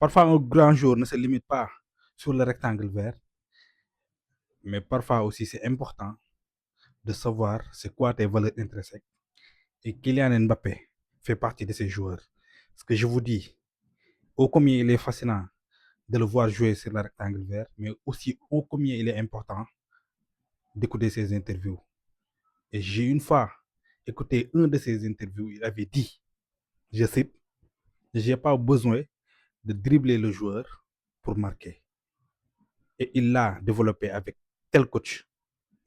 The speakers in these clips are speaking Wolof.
Parfois, un grand jour ne se limite pas sur le rectangle vert, mais parfois aussi c'est important de savoir c'est quoi tes valeurs intrinsèques. Et Kylian Mbappé fait partie de ces joueurs. Ce que je vous dis, ô combien il est fascinant de le voir jouer sur le rectangle vert, mais aussi ô combien il est important d'écouter ses interviews. Et j'ai une fois écouté un de ses interviews, il avait dit, je cite, j'ai pas besoin de dribbler le joueur pour marquer. Et il l'a développé avec tel coach,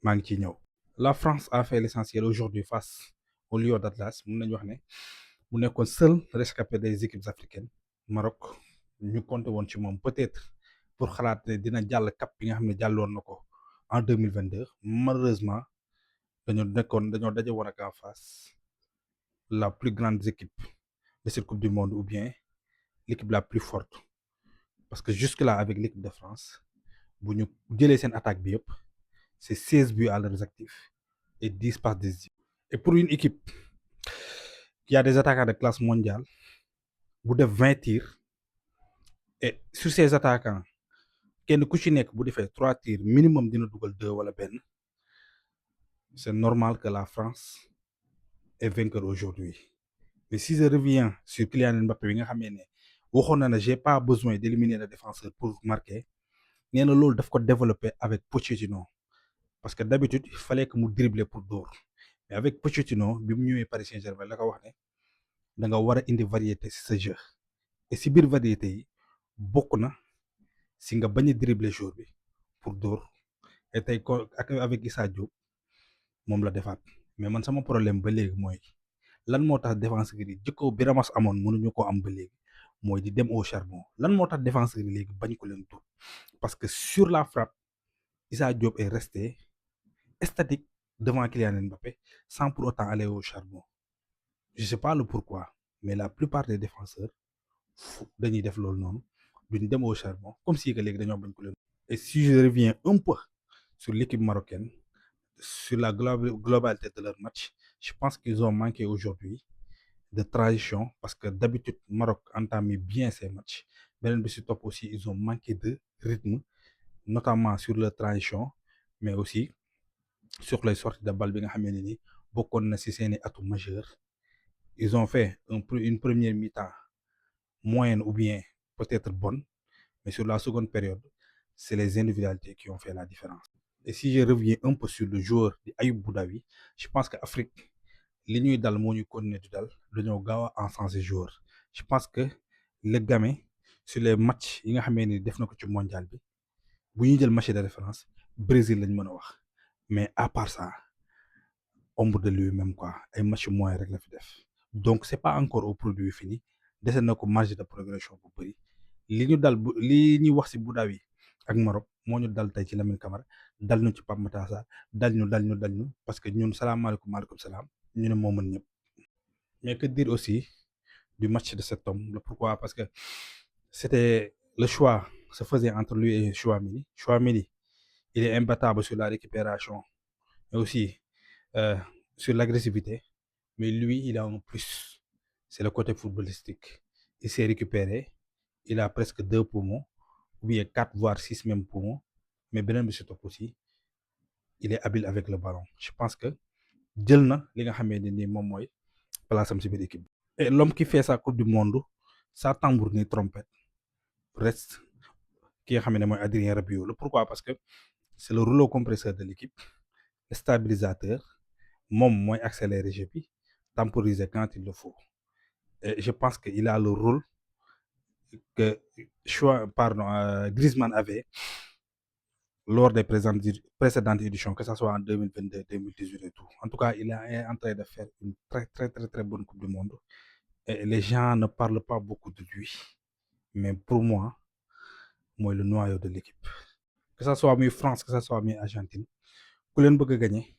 Mang Chigno. La France a fait l'essentiel aujourd'hui face au Lion d'Atlas. Mu nekkoon seul rescapé des équipes africaines. Maroc ñu compté woon ci moom peut-être pour xalaat ne dina jàll cap bi nga xam ne jàlloon na ko en 2022. Malheureusement dañoo daje woon ak en face la plus grande équipe de cette coupe du monde ou bien l'équipe la plus forte parce que jusque-là avec l'équipe de France bu ñu jëlee seen attaque bi yëpp c'est 16 buts à leurs actifs et 10 passes décisives. Et pour une équipe qui a des attaquants de classe mondiale bu def 20 tirs et sur ces attaquants kenn ku ci nekk bu defee 3 tirs minimum dina dugal 2 wala benn, c'est normal que la France est vainqueur aujourd'hui. Mais si je reviens sur Kylian Mbappé bi nga xamee ne waxoon na ne j'ai pas besoin d'éliminer le défenseur pour marquer, nee na loolu daf ko développer avec Pochettino parce que d'habitude il fallait que mu dribbler pour dóor, mais avec Pochettino bi mu ñëwee Paris Saint-Germain la ko wax ne da nga war a indi variété ci sa jeu. Et si biir variété yi bokk na si nga bañ a dribbler jour bi pour dóor. Et tey ko ak avec Issa Diop moom la defaat. Mais man sama problème ba léegi mooy lan moo tax défenseur yi jikko bi Ramos amoon mënuñu ko am ba léegi mooy di dem au charbon. Lan moo tax défenseur yi léegi bañ ko leen dóor parce que sur la frappe Issa Diop est resté statique devant Kylian Mbappé sans pour autant aller au charbon. Je sais pas le pourquoi, mais la plupart des défenseurs dañuy def loolu noonu duñ dem au charbon comme si que léegi dañoo bañ ko leen. Et si je reviens un peu sur l'équipe marocaine, sur la globalité de leur match, je pense qu'ils ont manqué aujourd'hui de transition parce que d'habitude Maroc entame bien ses matchs. Beneen bi si topp aussi ils ont manqué de rythme, notamment sur leur transition, mais aussi sur les sorties de balle bi nga xamee ne ni bokkoon na si seeni atout majeur. Ils ont fait une première mi-temps moyenne ou bien peut-être bonne, mais sur la seconde période, c'est les individualités qui ont fait la différence. Et si je reviens un peu sur le joueur de Ayoub Boudaoui, je pense que Afrique li ñuy dal moo ñu continuer di dal dañoo gaaw a encenser joueur. Je pense que le gamin sur les matchs yi nga xamee ni def na ko ci mondial bi bu ñuy jël match de référence Brésil lañ mën a wax, mais à part ça ombre de lui-même quoi, ay match moyen rek la fi def. Donc c'est pas encore au produit fini, dese na ko marge de progression bu bëri. Li ñuy wax ci Boudaoui ak Maroc moo ñu dal tey ci Lamine Camara, dal ñu ci Pape Matar Sarr, dal ñu parce que ñun salaamaaleykum maaleykum salaam ñu ne moo mën ñëpp. Mais que dire aussi du match de cet homme? Pourquoi? Parce que c'était le choix se faisait entre lui et Chouameni. Chouameni, il est imbattable sur la récupération, mais aussi sur l'agressivité. Mais lui, il a un plus. C'est le côté footballistique. Il s'est récupéré. Il a presque 2 poumons, ou bien 4 voire 6 même poumons. Mais beneen bi si topp aussi, il est habile avec le ballon. Je pense que jël na li nga xamee ne nii moom mooy place am si biir équipe. Et l'homme qui fait sa coupe du monde, sa tambour ni trompette reste ki nga xam ne mooy Adrien Rabiot. Pourquoi? Parce que c'est le rouleau compresseur de l'équipe, le stabilisateur, moom mooy accélérer jeu bi, temporiser quand il le faut. Et je pense qu'il a le rôle que Griezmann avait lors des précédentes éditions, que ce soit en 2022, 2018 et tout. En tout cas, il est en train de faire une très bonne Coupe du Monde. Et les gens ne parlent pas beaucoup de lui. Mais pour moi, le noyau de l'équipe. Que ce soit muy France, que ce soit muy Argentine, ku leen bëgg a gagner,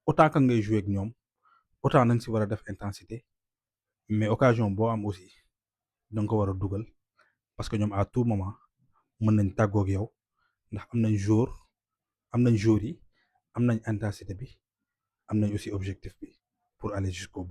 autant que ngay jouer ak ñoom, autant nañ si war a def intensité, mais occasion boo am aussi da nga ko war a dugal parce que ñoom à tout moment mën nañ tàggoog yow ndax am nañ joueur yi am nañ intensité bi am nañ aussi objectif bi pour aller jusqu'au bout.